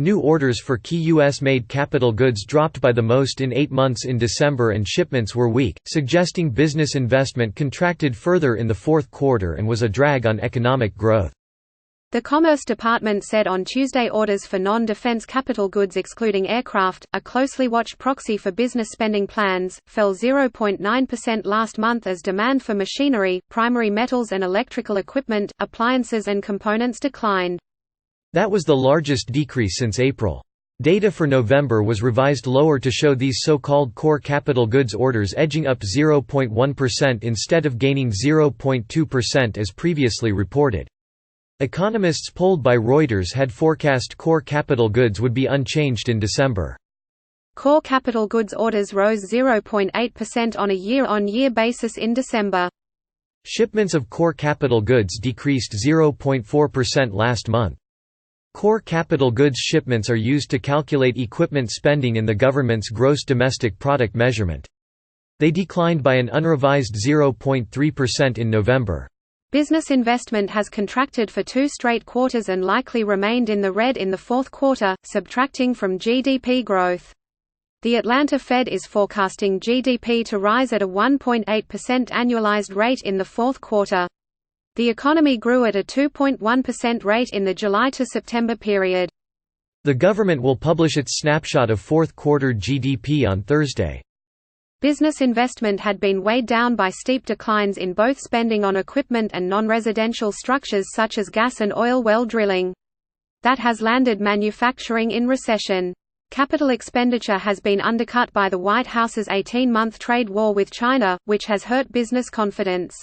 New orders for key U.S.-made capital goods dropped by the most in 8 months in December, and shipments were weak, suggesting business investment contracted further in the fourth quarter and was a drag on economic growth. The Commerce Department said on Tuesday orders for non-defense capital goods excluding aircraft, a closely watched proxy for business spending plans, fell 0.9% last month as demand for machinery, primary metals and electrical equipment, appliances and components declined. That was the largest decrease since April. Data for November was revised lower to show these so-called core capital goods orders edging up 0.1% instead of gaining 0.2% as previously reported. Economists polled by Reuters had forecast core capital goods would be unchanged in December. Core capital goods orders rose 0.8% on a year-on-year basis in December. Shipments of core capital goods decreased 0.4% last month. Core capital goods shipments are used to calculate equipment spending in the government's gross domestic product measurement. They declined by an unrevised 0.3% in November. Business investment has contracted for 2 straight quarters and likely remained in the red in the fourth quarter, subtracting from GDP growth. The Atlanta Fed is forecasting GDP to rise at a 1.8% annualized rate in the fourth quarter. The economy grew at a 2.1% rate in the July to September period. The government will publish its snapshot of fourth quarter GDP on Thursday. Business investment had been weighed down by steep declines in both spending on equipment and non-residential structures such as gas and oil well drilling. That has landed manufacturing in recession. Capital expenditure has been undercut by the White House's 18-month trade war with China, which has hurt business confidence.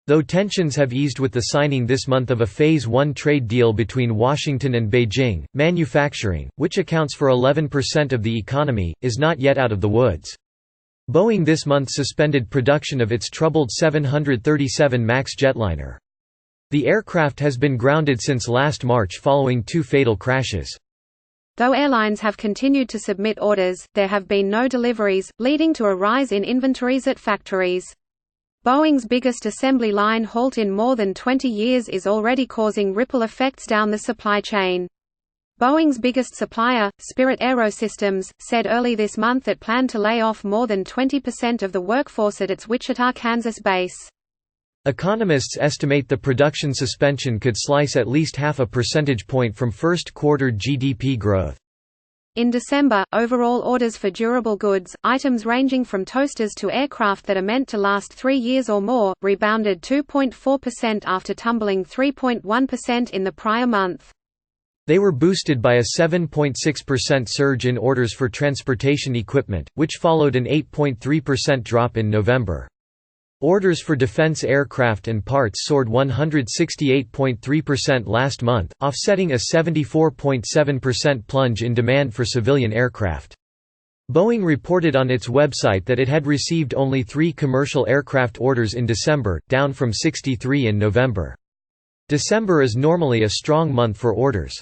Though tensions have eased with the signing this month of a Phase 1 trade deal between Washington and Beijing, manufacturing, which accounts for 11% of the economy, is not yet out of the woods. Boeing this month suspended production of its troubled 737 MAX jetliner. The aircraft has been grounded since last March following 2 fatal crashes. Though airlines have continued to submit orders, there have been no deliveries, leading to a rise in inventories at factories. Boeing's biggest assembly line halt in more than 20 years is already causing ripple effects down the supply chain. Boeing's biggest supplier, Spirit AeroSystems, said early this month it planned to lay off more than 20% of the workforce at its Wichita, Kansas base. Economists estimate the production suspension could slice at least half a percentage point from first quarter GDP growth. In December, overall orders for durable goods, items ranging from toasters to aircraft that are meant to last 3 years or more, rebounded 2.4% after tumbling 3.1% in the prior month. They were boosted by a 7.6% surge in orders for transportation equipment, which followed an 8.3% drop in November. Orders for defense aircraft and parts soared 168.3% last month, offsetting a 74.7% plunge in demand for civilian aircraft. Boeing reported on its website that it had received only 3 commercial aircraft orders in December, down from 63 in November. December is normally a strong month for orders.